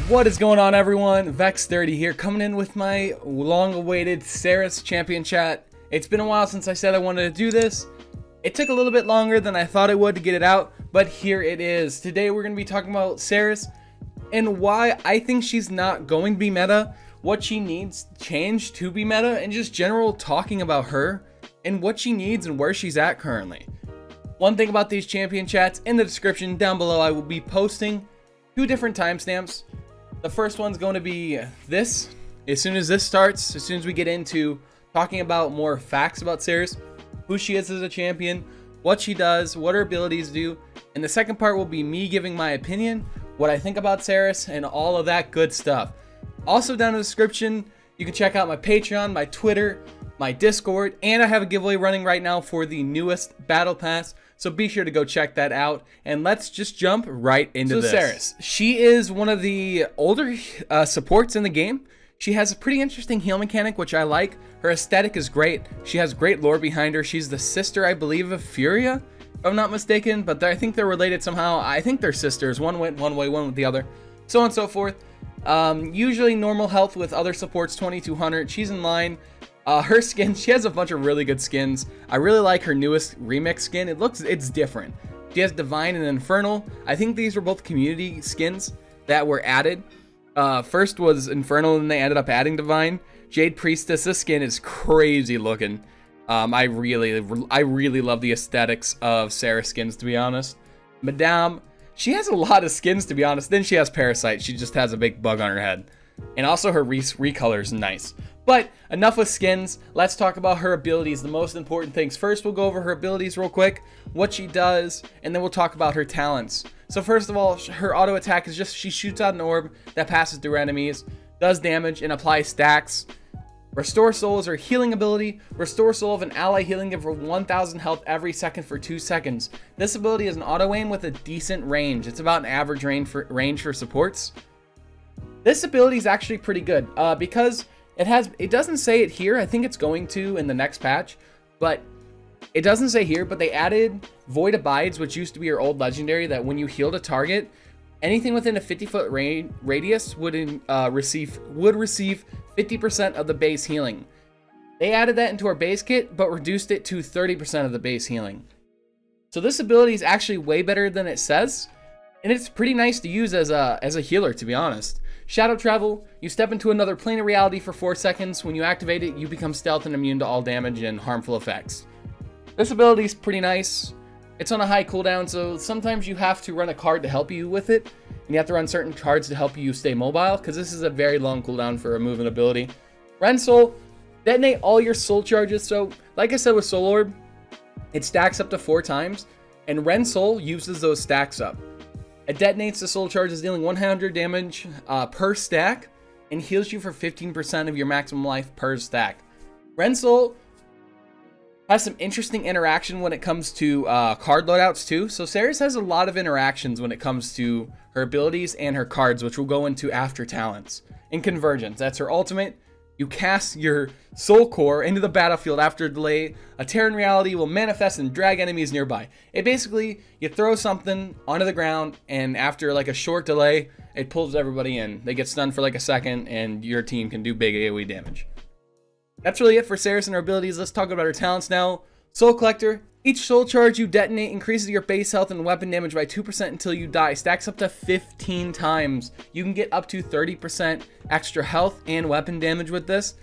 What is going on, everyone? Vex30 here, coming in with my long-awaited Seris champion chat. It's been a while since I said I wanted to do this. It took a little bit longer than I thought it would to get it out, but here it is. Today we're going to be talking about Seris and why I think she's not going to be meta, what she needs change to be meta, and just general talking about her and what she needs and where she's at currently. One thing about these champion chats, in the description down below I will be posting 2 different timestamps. The first one's going to be this. As soon as this starts, as soon as we get into talking about more facts about Seris, who she is as a champion, what she does, what her abilities do, and the second part will be me giving my opinion, what I think about Seris, and all of that good stuff. Also down in the description, you can check out my Patreon, my Twitter, my Discord, and I have a giveaway running right now for the newest Battle Pass. So be sure to go check that out, and let's just jump right into this. Seris, she is one of the older supports in the game. She has a pretty interesting heal mechanic, which I like. Her aesthetic is great. She has great lore behind her. She's the sister, I believe, of Furia, if I'm not mistaken, but I think they're related somehow. I think they're sisters. One went one way, one with the other, so on and so forth. Usually normal health with other supports, 2200. She's in line. Her skin, she has a bunch of really good skins. I really like her newest remix skin. It's different. She has Divine and Infernal. I think these were both community skins that were added. First was Infernal, and they ended up adding Divine. Jade Priestess, this skin is crazy looking. I really love the aesthetics of Seris skins, to be honest. Madame, she has a lot of skins, to be honest. Then she has Parasite. She just has a big bug on her head. And also her recolor is nice. But enough with skins, let's talk about her abilities, the most important things. First, we'll go over her abilities real quick, what she does, and then we'll talk about her talents. So first of all, her auto attack is just she shoots out an orb that passes through enemies, does damage, and applies stacks. Restore Soul is her healing ability. Restore Soul of an ally healing give her 1000 health every second for 2 seconds. This ability is an auto aim with a decent range. It's about an average range for supports. This ability is actually pretty good because it doesn't say it here. I think it's going to in the next patch, but it doesn't say here, but they added Void Abides, which used to be your old legendary, that when you healed a target, anything within a 50-foot radius would receive 50% of the base healing. They added that into our base kit, but reduced it to 30% of the base healing. So this ability is actually way better than it says, and it's pretty nice to use as a healer, to be honest. Shadow Travel, you step into another plane of reality for 4 seconds. When you activate it, you become stealth and immune to all damage and harmful effects. This ability is pretty nice. It's on a high cooldown, so sometimes you have to run a card to help you with it, and you have to run certain cards to help you stay mobile, because this is a very long cooldown for a movement ability. Ren Soul, detonate all your soul charges. So, like I said with Soul Orb, it stacks up to 4 times, and Ren Soul uses those stacks up. It detonates the soul charges, dealing 100 damage per stack, and heals you for 15% of your maximum life per stack. Ren Soul has some interesting interaction when it comes to card loadouts too. So Seris has a lot of interactions when it comes to her abilities and her cards, which we'll go into after talents. In Convergence, that's her ultimate. You cast your soul core into the battlefield after a delay. A Terran reality will manifest and drag enemies nearby. It basically, you throw something onto the ground, and after like a short delay, it pulls everybody in. They get stunned for like a second, and your team can do big AoE damage. That's really it for Seris and her abilities. Let's talk about her talents now. Soul Collector. Each soul charge you detonate increases your base health and weapon damage by 2% until you die. Stacks up to 15 times. You can get up to 30% extra health and weapon damage with this.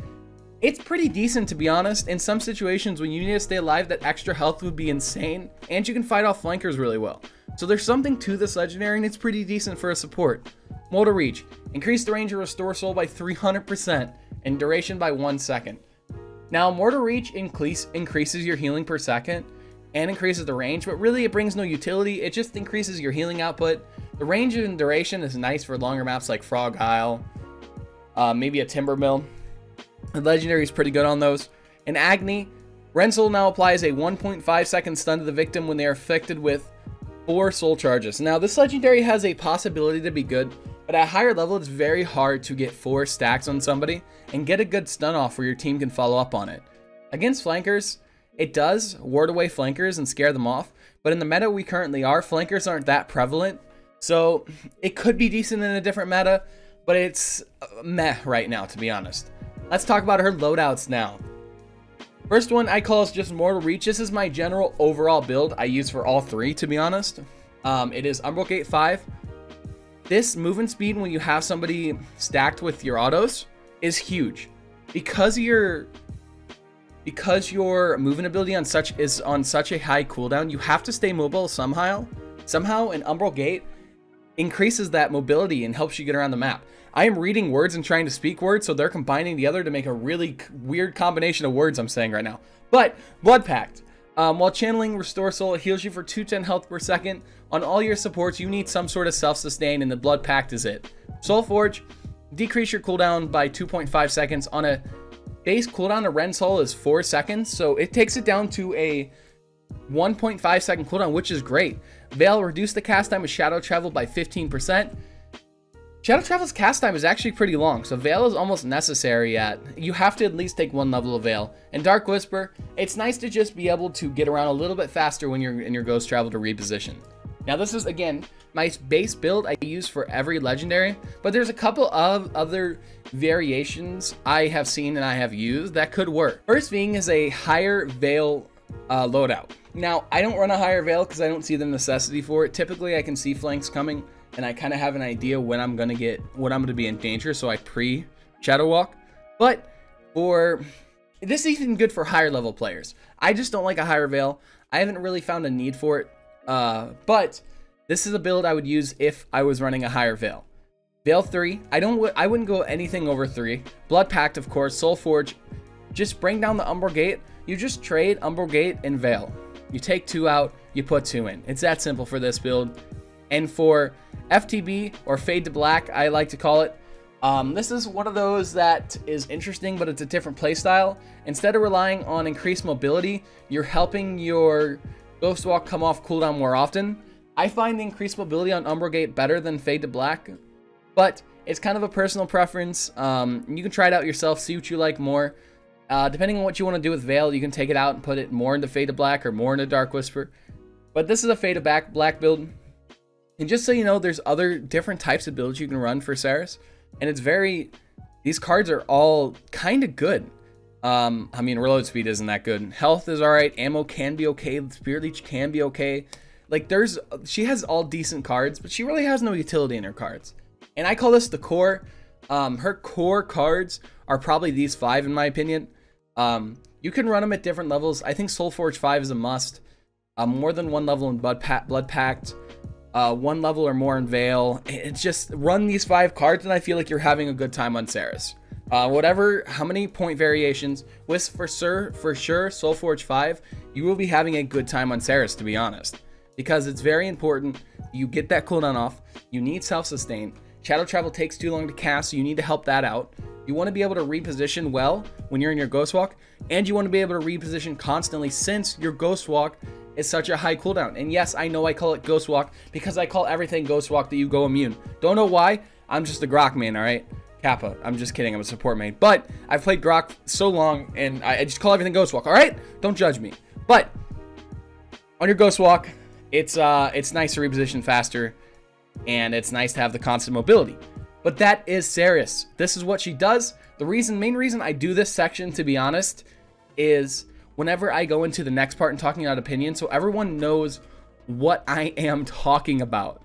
It's pretty decent, to be honest. In some situations when you need to stay alive, that extra health would be insane, and you can fight off flankers really well. So there's something to this legendary, and it's pretty decent for a support. Mortal Reach. Increase the range of Restore Soul by 300% and duration by 1 second. Now, Mortal Reach increases your healing per second and increases the range, but really it brings no utility. It just increases your healing output. The range and duration is nice for longer maps like Frog Isle, maybe a Timber Mill. The legendary is pretty good on those. In Agni, Ren Soul now applies a 1.5 second stun to the victim when they are affected with 4 soul charges. Now, this legendary has a possibility to be good, but at a higher level, it's very hard to get 4 stacks on somebody and get a good stun off where your team can follow up on it. Against flankers, it does ward away flankers and scare them off, but in the meta we currently are, flankers aren't that prevalent, so it could be decent in a different meta. but it's meh right now, to be honest. Let's talk about her loadouts now. First one I call is just Mortal Reach. This is my general overall build I use for all three, to be honest. It is Umbral Gate 5. This movement speed when you have somebody stacked with your autos is huge. Because your movement ability is on such a high cooldown, you have to stay mobile somehow. Somehow an Umbral Gate increases that mobility and helps you get around the map. I am reading words and trying to speak words, so they're combining together to make a really weird combination of words I'm saying right now. But Blood Pact. While channeling Restore Soul, it heals you for 210 health per second. On all your supports, you need some sort of self-sustain, and the Blood Pact is it. Soul Forge, decrease your cooldown by 2.5 seconds. On a base cooldown, a Ren Soul is 4 seconds, so it takes it down to a 1.5 second cooldown, which is great. Veil, reduce the cast time of Shadow Travel by 15%. Shadow Travel's cast time is actually pretty long, so Veil is almost necessary you have to at least take 1 level of Veil. And Dark Whisper, it's nice to just be able to get around a little bit faster when you're in your Ghost Travel to reposition. Now this is, again, my base build I use for every legendary, but there's a couple of other variations I have seen and I have used that could work. First being is a higher Veil loadout. Now, I don't run a higher Veil because I don't see the necessity for it. Typically, I can see flanks coming, and I kind of have an idea when I'm gonna be in danger, so I pre-Shadow Walk. But this is even good for higher level players. I just don't like a higher Veil. I haven't really found a need for it, but this is a build I would use if I was running a higher Veil. Veil 3, I wouldn't go anything over 3. Blood Pact, of course. Soul Forge, just bring down the Umbral Gate. You just trade Umbral Gate and Veil. You take 2 out, you put 2 in. It's that simple for this build. And for FTB, or Fade to Black, I like to call it, this is one of those that is interesting, but it's a different playstyle. Instead of relying on increased mobility, you're helping your Ghost Walk come off cooldown more often. I find the increased mobility on Umbral Gate better than Fade to Black, but it's kind of a personal preference. You can try it out yourself, see what you like more. Depending on what you want to do with Veil, you can take it out and put it more into Fade to Black or more into Dark Whisper. But this is a Fade to Black build. And just so you know, there's other different types of builds you can run for Seris. And these cards are all kind of good. I mean, reload speed isn't that good. Health is alright. Ammo can be okay. Spirit Leech can be okay. Like, she has all decent cards, but she really has no utility in her cards. And I call this the core. Her core cards are probably these 5 in my opinion. You can run them at different levels. I think Soul Forge 5 is a must. More than 1 level in Blood Pact. 1 level or more in Veil. It's just run these 5 cards and I feel like you're having a good time on Seris. How many point variations, with for sure Soul Forge 5, you will be having a good time on Seris, to be honest. Because it's very important you get that cooldown off. You need self-sustain. Shadow Travel takes too long to cast, so you need to help that out. You want to be able to reposition well when you're in your Ghost Walk, and you want to be able to reposition constantly since your Ghost Walk is such a high cooldown. And yes, I know I call it Ghost Walk because I call everything Ghost Walk that you go immune. Don't know why. I'm just a Grok main, alright? Kappa. I'm just kidding. I'm a support main. But I've played Grok so long, and I just call everything Ghost Walk, alright? Don't judge me. But on your Ghost Walk, it's nice to reposition faster, and it's nice to have the constant mobility. But that is Seris. This is what she does. The main reason I do this section, to be honest, is whenever I go into the next part and talking about opinions, so everyone knows what I am talking about.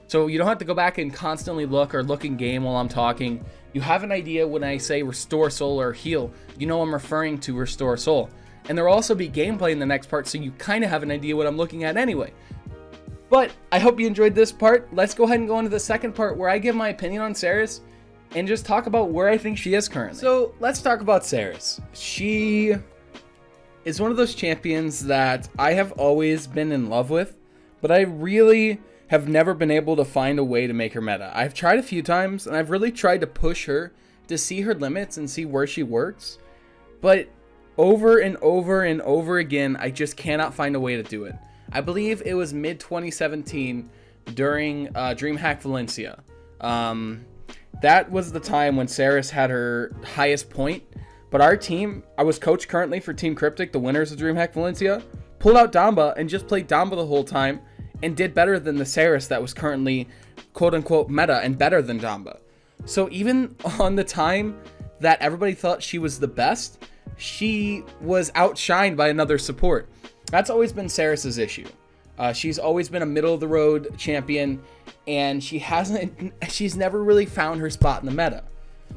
So you don't have to go back and constantly look in game while I'm talking. You have an idea when I say restore soul or heal. You know I'm referring to restore soul. And there will also be gameplay in the next part, so you kind of have an idea what I'm looking at anyway. But I hope you enjoyed this part. Let's go ahead and go into the second part where I give my opinion on Seris and just talk about where I think she is currently. So let's talk about Seris. She is one of those champions that I have always been in love with, but I really have never been able to find a way to make her meta. I've tried a few times, and I've really tried to push her to see her limits and see where she works, but over and over and over again, I just cannot find a way to do it. I believe it was mid-2017 during DreamHack Valencia. That was the time when Seris had her highest point, but our team, I was coach currently for Team Cryptic, the winners of DreamHack Valencia, pulled out Damba and just played Damba the whole time and did better than the Seris that was currently quote-unquote meta and better than Damba. So even on the time that everybody thought she was the best, she was outshined by another support. That's always been Seris's issue. She's always been a middle-of-the-road champion, and she's never really found her spot in the meta.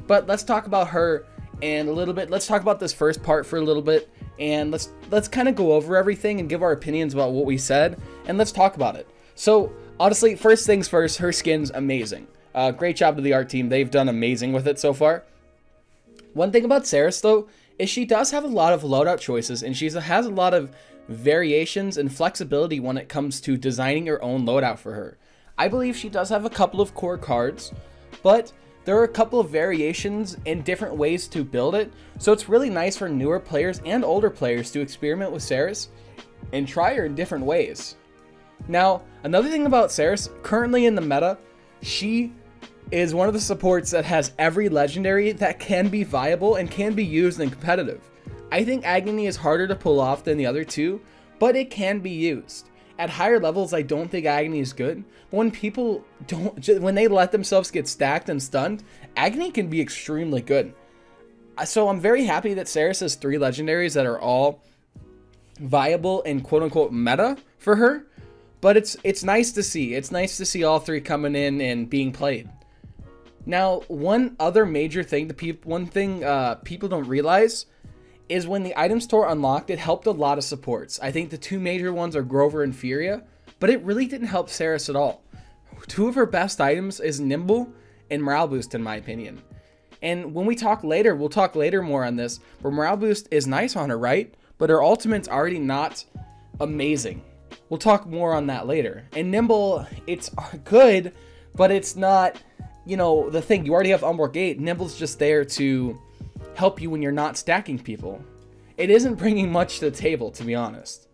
But let's talk about her and a little bit. Let's talk about this first part for a little bit, and let's kind of go over everything and give our opinions about what we said, and let's talk about it. So honestly, first things first, her skin's amazing. Great job to the art team. They've done amazing with it so far. One thing about Seris, though, is she does have a lot of loadout choices, and she has a lot of variations and flexibility when it comes to designing her own loadout for her. I believe she does have a couple of core cards, but there are a couple of variations and different ways to build it, so it's really nice for newer players and older players to experiment with Seris and try her in different ways. Now, another thing about Seris, currently in the meta, she is one of the supports that has every legendary that can be viable and can be used in competitive. I think Agony is harder to pull off than the other two, but it can be used. At higher levels, I don't think Agony is good, but when they let themselves get stacked and stunned, Agony can be extremely good. So I'm very happy that Seris has 3 legendaries that are all viable and quote-unquote meta for her, but it's nice to see. It's nice to see all 3 coming in and being played. Now, one other major thing people don't realize is when the item store unlocked, it helped a lot of supports. I think the 2 major ones are Grover and Furia, but it really didn't help Seris at all. 2 of her best items is Nimble and Morale Boost, in my opinion. And when we talk later, we'll talk later more on this, but Morale Boost is nice on her, right? But her ultimate's already not amazing. We'll talk more on that later. And Nimble, it's good, but it's not, you know, the thing. You already have Umbral Gate. Nimble's just there to help you when you're not stacking people. It isn't bringing much to the table, to be honest.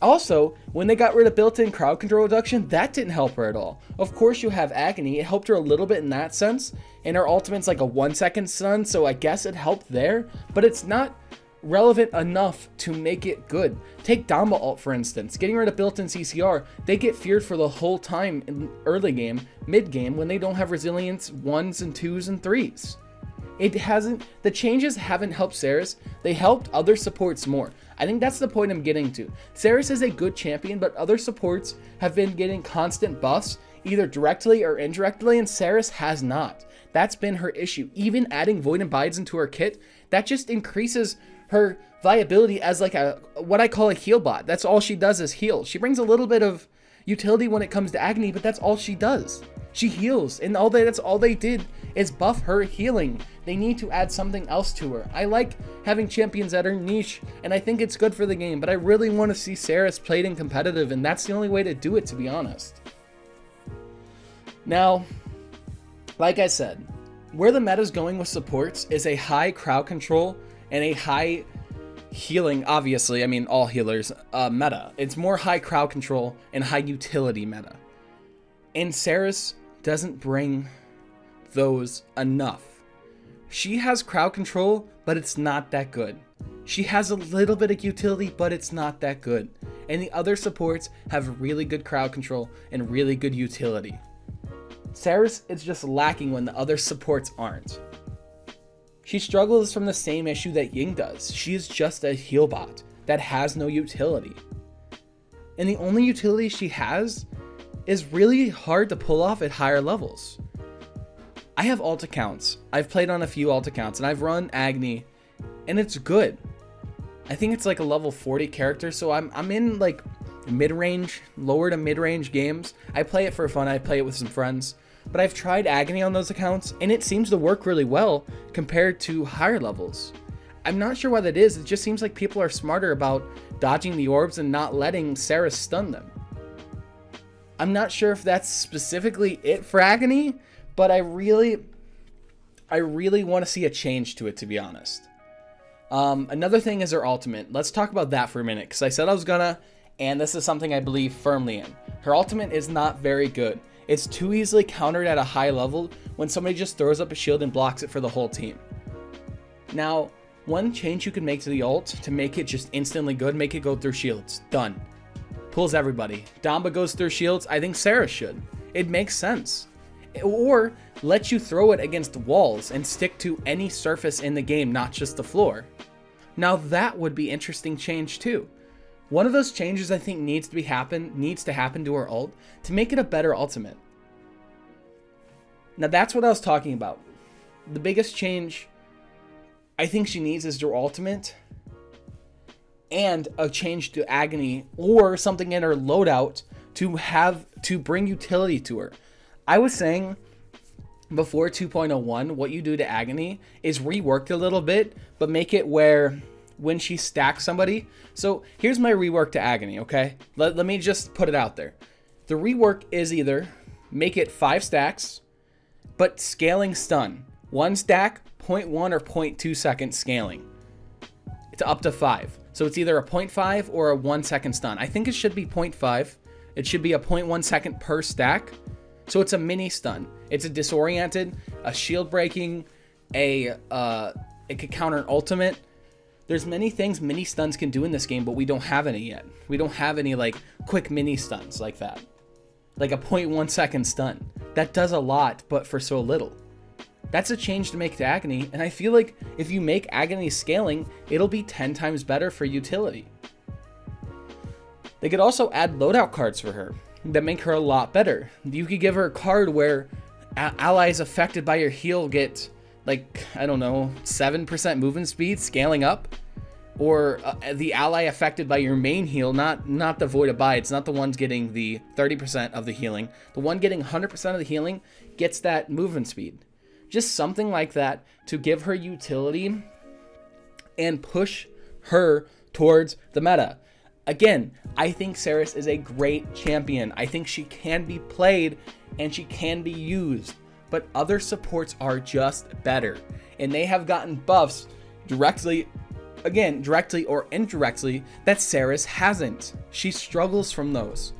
Also, when they got rid of built-in crowd control reduction, that didn't help her at all. Of course, you have Agony. It helped her a little bit in that sense, and her ultimate's like a 1-second stun, so I guess it helped there, but it's not relevant enough to make it good. Take Damba ult, for instance. Getting rid of built-in CCR, they get feared for the whole time in early game, mid game, when they don't have resilience 1s and 2s and 3s. The changes haven't helped Seris. They helped other supports more. I think that's the point I'm getting to. Seris is a good champion, but other supports have been getting constant buffs, either directly or indirectly, and Seris has not. That's been her issue. Even adding Void and Bides into her kit, that just increases her viability as like what I call a heal bot. That's all she does is heal. She brings a little bit of utility when it comes to Agony, but that's all she does. She heals, and that's all they did is buff her healing. They need to add something else to her. I like having champions that are niche, and I think it's good for the game, but I really want to see Seris played in competitive, and that's the only way to do it, to be honest. Now, like I said, where the meta's going with supports is a high crowd control and a high healing, obviously, I mean all healers, meta. It's more high crowd control and high utility meta. And Seris doesn't bring those enough. She has crowd control, but it's not that good. She has a little bit of utility, but it's not that good. And the other supports have really good crowd control and really good utility. Seris is just lacking when the other supports aren't. She struggles from the same issue that Ying does. She is just a heal bot that has no utility. And the only utility she has is really hard to pull off at higher levels. I have alt accounts. I've played on a few alt accounts, and I've run Agni, and it's good. I think it's like a level 40 character, so I'm in like mid-range, lower to mid-range games. I play it for fun. I play it with some friends. But I've tried Agony on those accounts, and it seems to work really well compared to higher levels. I'm not sure why that is. It just seems like people are smarter about dodging the orbs and not letting Seris stun them. I'm not sure if that's specifically it for Agony, but I really want to see a change to it, to be honest. Another thing is her ultimate. Let's talk about that for a minute, because I said I was gonna, and this is something I believe firmly in. Her ultimate is not very good. It's too easily countered at a high level when somebody just throws up a shield and blocks it for the whole team. Now, one change you can make to the ult to make it just instantly good, make it go through shields. Done. Pulls everybody. Damba goes through shields. I think Seris should. It makes sense. Or lets you throw it against walls and stick to any surface in the game, not just the floor. Now that would be interesting change too. One of those changes I think needs to happen to her ult to make it a better ultimate. Now that's what I was talking about. The biggest change I think she needs is her ultimate and a change to Agony or something in her loadout to bring utility to her. I was saying before 2.01, what you do to Agony is reworked a little bit, but make it where when she stacks somebody. So here's my rework to Agony, okay? Let me just put it out there. The rework is either make it 5 stacks, but scaling stun. 1 stack, 0.1 or 0.2 second scaling. It's up to 5. So it's either a 0.5 or a 1 second stun. I think it should be 0.5. It should be a 0.1 second per stack. So it's a mini stun. It's a disoriented, a shield breaking, it could counter an ultimate. There's many things mini stuns can do in this game, but we don't have any yet. We don't have any like quick mini stuns like that. Like a 0.1 second stun. That does a lot, but for so little. That's a change to make to Agony, and I feel like if you make Agony scaling, it'll be 10 times better for utility. They could also add loadout cards for her that make her a lot better. You could give her a card where allies affected by your heal get, like, I don't know, 7% movement speed scaling up, or the ally affected by your main heal, not the Void Abides, not the ones getting the 30% of the healing. The one getting 100% of the healing gets that movement speed. Just something like that to give her utility and push her towards the meta. Again, I think Seris is a great champion. I think she can be played and she can be used, but other supports are just better. And they have gotten buffs directly or indirectly that Seris hasn't. She struggles from those.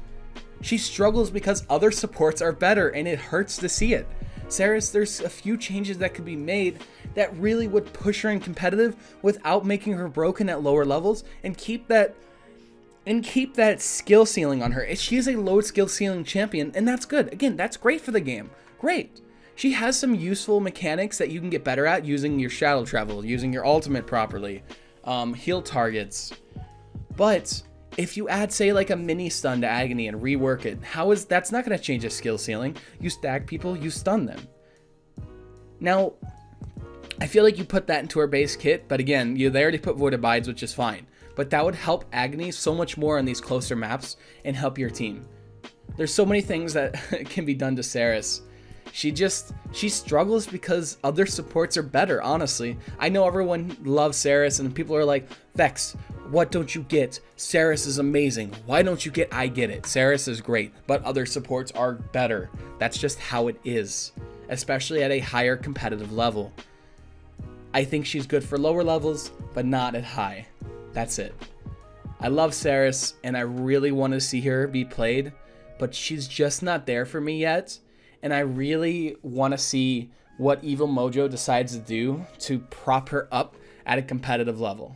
She struggles because other supports are better, and it hurts to see it. Seris, there's a few changes that could be made that really would push her in competitive without making her broken at lower levels, and keep that skill ceiling on her. She is a low skill ceiling champion, and that's good. Again, that's great for the game. Great. She has some useful mechanics that you can get better at using your shadow travel, using your ultimate properly, heal targets. But if you add, say, like a mini stun to Agony and rework it, that's not going to change the skill ceiling. You stack people, you stun them. Now, I feel like you put that into her base kit, but again, they already put Void Abides, which is fine. But that would help Agony so much more on these closer maps and help your team. There's so many things that can be done to Seris. She struggles because other supports are better, honestly. I know everyone loves Seris and people are like, Vex, what don't you get? Seris is amazing. Why don't you get I get it? Seris is great, but other supports are better. That's just how it is, especially at a higher competitive level. I think she's good for lower levels, but not at high. That's it. I love Seris, and I really want to see her be played, but she's just not there for me yet. And I really want to see what Evil Mojo decides to do to prop her up at a competitive level.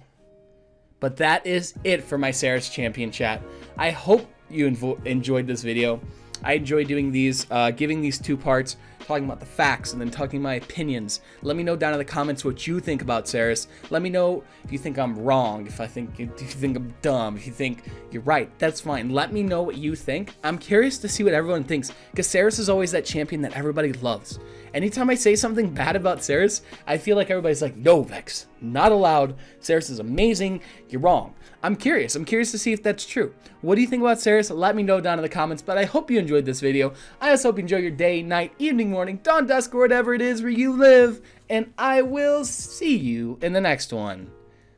But that is it for my Seris champion chat. I hope you enjoyed this video. I enjoy doing these, giving these 2 parts, talking about the facts and then talking my opinions. Let me know down in the comments what you think about Seris. Let me know if you think I'm wrong, if you think I'm dumb, if you think you're right. That's fine. Let me know what you think. I'm curious to see what everyone thinks, because Seris is always that champion that everybody loves. Anytime I say something bad about Seris, I feel like everybody's like, no, Vex, not allowed. Seris is amazing. You're wrong. I'm curious to see if that's true. What do you think about Seris? Let me know down in the comments, but I hope you enjoyed this video. I also hope you enjoy your day, night, evening, morning, dawn, dusk, or whatever it is where you live, and I will see you in the next one.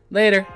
Later.